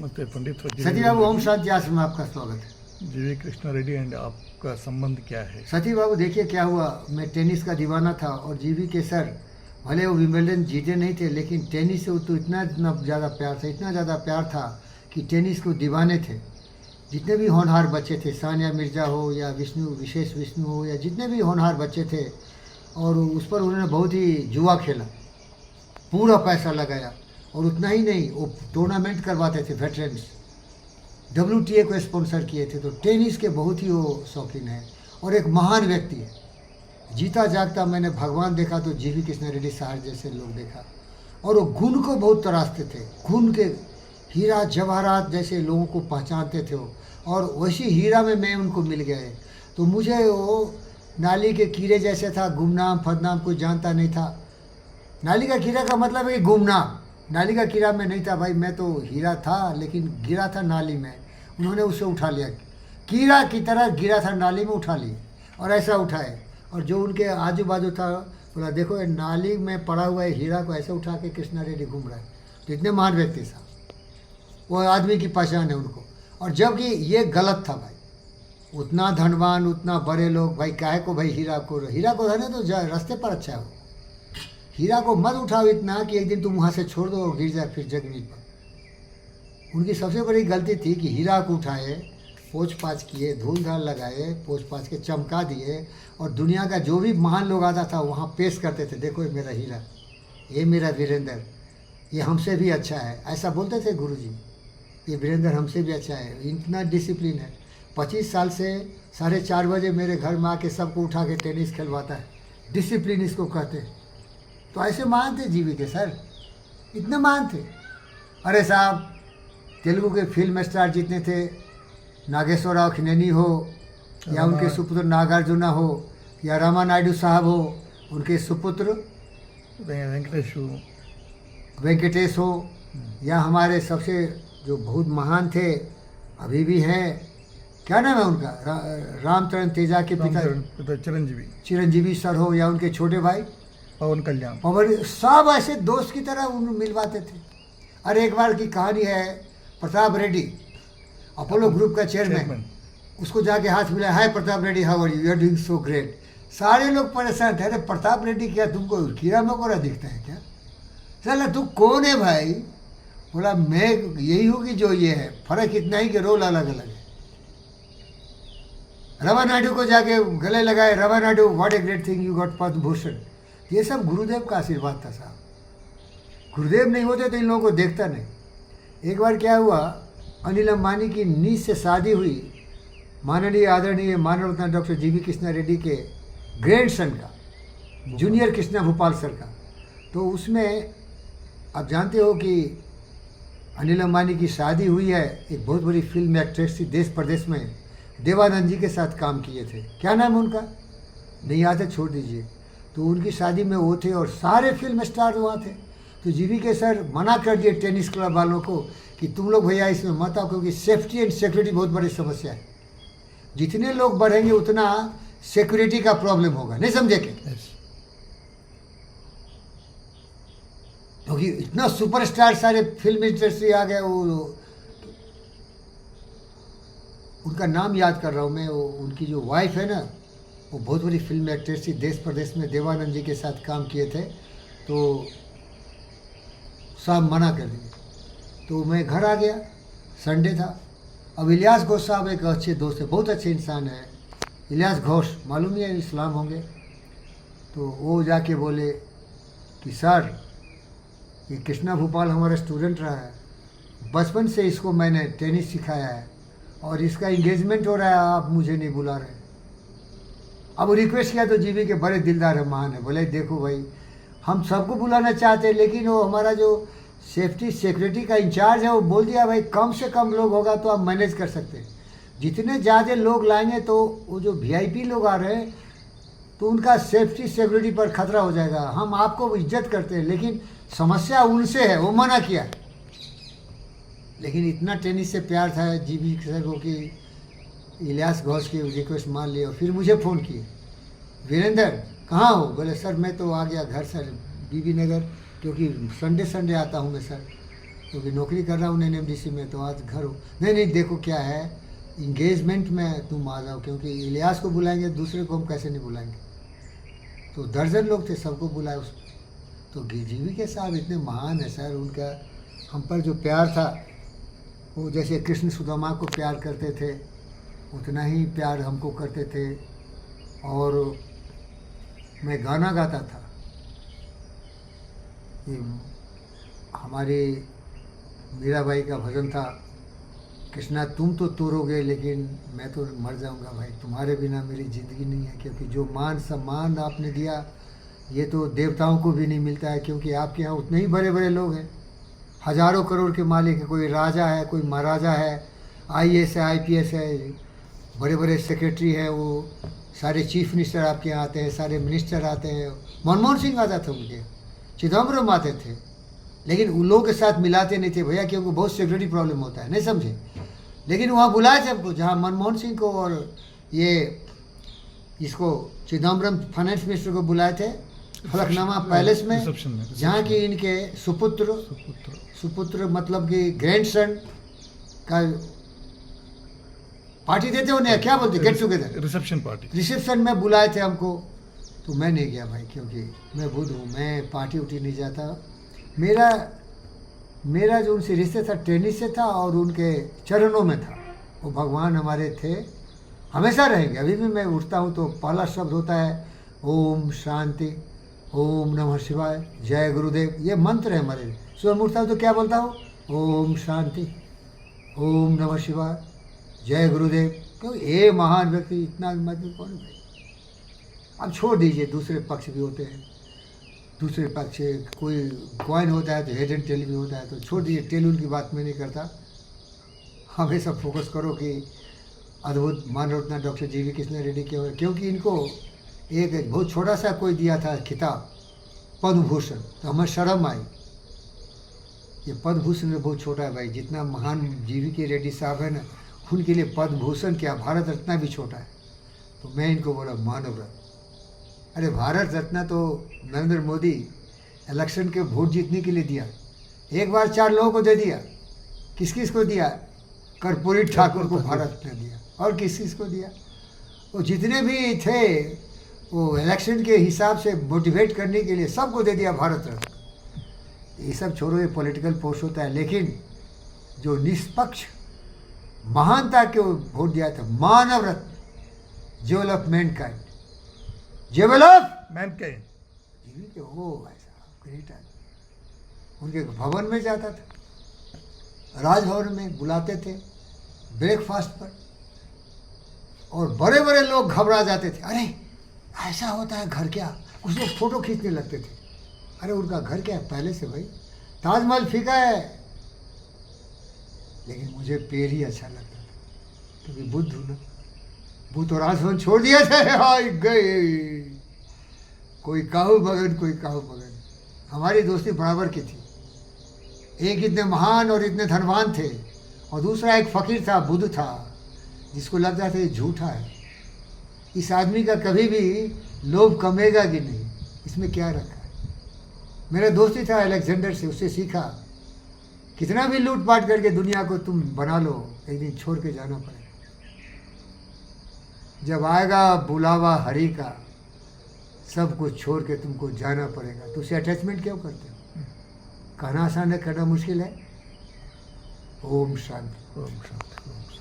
नमस्ते पंडित सती बाबू, ओम शांति आश्रम में आपका स्वागत है। जीवी कृष्णा रेड्डी एंड आपका संबंध क्या है? सती बाबू, देखिए क्या हुआ, मैं टेनिस का दीवाना था और जीवी के सर भले वो विंबलडन जीते नहीं थे, लेकिन टेनिस से तो इतना ज़्यादा प्यार था, इतना ज़्यादा प्यार था कि टेनिस को दीवाने थे। जितने भी होनहार बच्चे थे, सानिया मिर्जा हो या विशेष विष्णु हो या जितने भी होनहार बच्चे थे, और उस पर उन्होंने बहुत ही जुआ खेला, पूरा पैसा लगाया। और उतना ही नहीं, वो टूर्नामेंट करवाते थे, वेटरन्स WTA को स्पॉन्सर किए थे। तो टेनिस के बहुत ही वो शौकीन है और एक महान व्यक्ति है। जीता जागता मैंने भगवान देखा तो जीवी कृष्णा रेड्डी साहब जैसे लोग देखा। और वो गुण को बहुत तराशते थे, गुण के हीरा जवाहरात जैसे लोगों को पहचानते थे वो। और वैसी हीरा में मैं उनको मिल गए तो मुझे वो नाली के कीड़े जैसे था, गुमनाम फदनाम कोई जानता नहीं था। नाली का कीड़ा का मतलब है कि गुमनाम, नाली का कीड़ा में नहीं था भाई, मैं तो हीरा था लेकिन गिरा था नाली में, उन्होंने उसे उठा लिया, कीड़ा की तरह गिरा था नाली में, उठा लिए और ऐसा उठाए। और जो उनके आजू बाजू था बोला देखो ये नाली में पड़ा हुआ है हीरा को ऐसे उठा के कृष्णा रेड्डी घूम रहा है। तो इतने महान व्यक्ति था, वो आदमी की पहचान है उनको। और जबकि ये गलत था भाई, उतना धनवान उतना बड़े लोग भाई काहे को भाई हीरा को रहने तो रास्ते पर अच्छा हो। हीरा को मत उठाओ इतना कि एक दिन तुम वहाँ से छोड़ दो और गिर जाए फिर जमीन पर। उनकी सबसे बड़ी गलती थी कि हीरा को उठाए, पोछ पाछ किए, धूल धाल लगाए, पोछ पाछ के चमका दिए, और दुनिया का जो भी महान लोग आता था वहाँ पेश करते थे, देखो ये मेरा हीरा, ये मेरा वीरेंद्र, ये हमसे भी अच्छा है, ऐसा बोलते थे गुरुजी, ये वीरेंद्र हमसे भी अच्छा है। इतना डिसिप्लिन है, 25 साल से 4:30 बजे मेरे घर में आके सबको उठा के टेनिस खिलवाता है, डिसिप्लिन इसको कहते हैं। तो ऐसे महान थे जीवी के सर, इतने महान थे। अरे साहब, तेलुगु के फिल्म स्टार जितने थे, नागेश्वर राव खिनेनी हो या उनके सुपुत्र नागार्जुना हो या रामा नायडू साहब हो, उनके सुपुत्र वेंकटेश हो, या हमारे सबसे जो बहुत महान थे अभी भी हैं, क्या नाम है उनका, रामचरण तेजा के पिता चिरंजीवी सर हो, या उनके छोटे भाई पवन कल्याण, सब ऐसे दोस्त की तरह उन मिलवाते थे। अरे एक बार की कहानी है, प्रताप रेड्डी अपोलो ग्रुप का चेयरमैन, उसको जाके हाथ मिलाया, hi Pratap Reddy, how are you are doing so great. सारे लोग परेशान थे, अरे प्रताप रेड्डी क्या तुमको कीड़ा मकोड़ा दिखता है क्या, चला तू कौन है भाई? बोला मैं यही हूँ कि जो ये है, फर्क इतना ही कि रोल अलग अलग है। रवा नायडू को जाके गले लगाए, रवा Naidu what a great thing you got Padma Bhushan. ये सब गुरुदेव का आशीर्वाद था साहब, गुरुदेव नहीं होते तो इन लोगों को देखता नहीं। एक बार क्या हुआ, अनिल अंबानी की नीस से शादी हुई माननीय आदरणीय मानव रत्न डॉक्टर जीवी कृष्णा रेड्डी के ग्रैंडसन का, जूनियर कृष्णा भोपाल सर का। तो उसमें आप जानते हो कि अनिल अंबानी की शादी हुई है, एक बहुत बड़ी फिल्म एक्ट्रेस थी देश प्रदेश में, देवानंद जी के साथ काम किए थे, क्या नाम है उनका, नहीं याद है, छोड़ दीजिए। तो उनकी शादी में वो थे और सारे फिल्म स्टार वहाँ थे। तो जीवी के सर मना कर दिए टेनिस क्लब वालों को कि तुम लोग भैया इसमें मत आओ, क्योंकि सेफ्टी एंड सिक्योरिटी बहुत बड़ी समस्या है, जितने लोग बढ़ेंगे उतना सिक्योरिटी का प्रॉब्लम होगा, नहीं समझे क्या? क्योंकि इतना सुपरस्टार सारे फिल्म इंडस्ट्री आ गए, वो उनका नाम याद कर रहा हूँ मैं, वो उनकी जो वाइफ है ना, वो बहुत बड़ी फिल्म एक्ट्रेस थी, देश प्रदेश में देवानंद जी के साथ काम किए थे। तो साहब मना कर दिए। तो मैं घर आ गया, संडे था। अब इलियास घोष साहब एक अच्छे दोस्त है, बहुत अच्छे इंसान है, इलियास घोष, मालूम नहीं है इस्लाम होंगे। तो वो जाके बोले कि सर ये कृष्णा भोपाल हमारा स्टूडेंट रहा है, बचपन से इसको मैंने टेनिस सिखाया है और इसका इंगेजमेंट हो रहा है, आप मुझे नहीं बुला रहे। अब रिक्वेस्ट किया तो जीवी के बड़े दिलदार है, महान है, बोले देखो भाई हम सबको बुलाना चाहते हैं, लेकिन वो हमारा जो सेफ्टी सिक्योरिटी का इंचार्ज है वो बोल दिया भाई कम से कम लोग होगा तो आप मैनेज कर सकते हैं, जितने ज़्यादा लोग लाएंगे तो वो जो VIP लोग आ रहे हैं तो उनका सेफ्टी सिक्योरिटी पर खतरा हो जाएगा। हम आपको इज्जत करते हैं लेकिन समस्या उनसे है, वो मना किया। लेकिन इतना टेनिस से प्यार था जीवी सर को कि इलियास घोष की रिक्वेस्ट मान लिया। फिर मुझे फ़ोन किए, वीरेंद्र कहाँ हो? बोले सर मैं तो आ गया घर सर, बीबी नगर, क्योंकि संडे आता हूँ मैं सर। क्योंकि नौकरी कर रहा हूँ एनएमडीसी में, तो आज घर हूँ। नहीं नहीं, देखो क्या है, इंगेजमेंट में तुम आ जाओ, क्योंकि इलियास को बुलाएंगे, दूसरे को हम कैसे नहीं बुलाएंगे। तो दर्जन लोग थे, सबको बुलाए उसको। तो जीवी के साहब इतने महान है सर, उनका हम पर जो प्यार था, वो जैसे कृष्ण सुदामा को प्यार करते थे उतना ही प्यार हमको करते थे। और मैं गाना गाता था, ये हमारे मीराबाई का भजन था, कृष्णा तुम तो तोड़ोगे लेकिन मैं तो मर जाऊंगा भाई, तुम्हारे बिना मेरी ज़िंदगी नहीं है। क्योंकि जो मान सम्मान आपने दिया ये तो देवताओं को भी नहीं मिलता है, क्योंकि आपके यहाँ उतने ही बड़े बड़े लोग हैं, हजारों करोड़ के मालिक है, कोई राजा है, कोई महाराजा है, आईएएस है, आईपीएस है, बड़े बड़े सेक्रेटरी हैं, वो सारे चीफ मिनिस्टर आपके यहाँ आते हैं, सारे मिनिस्टर आते हैं। मनमोहन सिंह आता था उनके, चिदम्बरम आते थे, लेकिन उन लोगों के साथ मिलाते नहीं थे भैया, क्योंकि बहुत सिक्योरिटी प्रॉब्लम होता है, नहीं समझे। लेकिन वहाँ बुलाए थे हमको, जहाँ मनमोहन सिंह को और ये इसको चिदम्बरम फाइनेंस मिनिस्टर को बुलाए थे फलकनामा पैलेस में, जहाँ की इनके सुपुत्र मतलब कि ग्रैंडसन का पार्टी देते उन्हें, क्या बोलते, गेट टुगेदर, रिसेप्शन में बुलाए थे हमको। तो मैं नहीं गया भाई, क्योंकि मैं बुद्ध हूँ, मैं पार्टी उठी नहीं जाता। मेरा जो उनसे रिश्ते था टेनिस से था और उनके चरणों में था। वो भगवान हमारे थे, हमेशा रहेंगे। अभी भी मैं उठता हूँ तो पहला शब्द होता है ओम शांति, ओम नमः शिवाय, जय गुरुदेव, ये मंत्र है हमारे। सुबह उठता हूँ तो क्या बोलता हूँ, ओम शांति, ओम नमः शिवाय, जय गुरुदेव। क्योंकि ये महान व्यक्ति इतना मजबूत कौन है भाई। अब छोड़ दीजिए, दूसरे पक्ष भी होते हैं, दूसरे पक्ष कोई कॉइन होता है तो हेड एंड टेल भी होता है, तो छोड़ दीजिए, टेल उनकी बात मैं नहीं करता। हमेशा फोकस करो कि अद्भुत मानव रत्न डॉक्टर जीवी कृष्ण रेड्डी के, क्योंकि इनको एक बहुत छोटा सा कोई दिया था खिताब पद्म भूषण, तो हमें शर्म आई। ये पद्म भूषण में बहुत छोटा है भाई, जितना महान जीवी के रेड्डी साहब है ना, उनके लिए पद्म भूषण क्या, भारत रत्न भी छोटा है। तो मैं इनको बोला मानव रत्न। अरे भारत रत्न तो नरेंद्र मोदी इलेक्शन के वोट जीतने के लिए दिया, एक बार 4 लोगों को दे दिया। किस किस को दिया, कर्पूरी ठाकुर को भारत रत्न दिया, और किस किस को दिया, वो जितने भी थे वो इलेक्शन के हिसाब से मोटिवेट करने के लिए सबको दे दिया भारत रत्न। ये सब छोड़ो, ये पॉलिटिकल पोस्ट होता है, लेकिन जो निष्पक्ष महानता के वोट दिया था, मानव रत्न, jewel of mankind, jewel of mankind, जीवी के वो भाई साहब ग्रेट है। उनके भवन में जाता था, राजभवन में बुलाते थे ब्रेकफास्ट पर, और बड़े बड़े लोग घबरा जाते थे, अरे ऐसा होता है घर क्या, कुछ लोग फोटो खींचने लगते थे। अरे उनका घर क्या है पहले से भाई, ताजमहल फीका है, लेकिन मुझे पेड़ ही अच्छा लगता था, क्योंकि बुद्ध हूँ ना। बुद्ध तो राजभवन छोड़ दिया था, हाय गए, कोई काहू भगन, कोई काहू भगन। हमारी दोस्ती बराबर की थी, एक इतने महान और इतने धनवान थे, और दूसरा एक फकीर था, बुद्ध था, जिसको लगता था ये झूठा है, इस आदमी का कभी भी लोभ कमेगा कि नहीं, इसमें क्या रखा है। मेरा दोस्ती था अलेक्जेंडर से, उससे सीखा, कितना भी लूटपाट करके दुनिया को तुम बना लो, एक दिन छोड़ के जाना पड़ेगा। जब आएगा बुलावा हरि का, सब कुछ छोड़ के तुमको जाना पड़ेगा। तो उसे अटैचमेंट क्यों करते हो, कहना आसान है, करना मुश्किल है। ओम शांति, ओम शांति।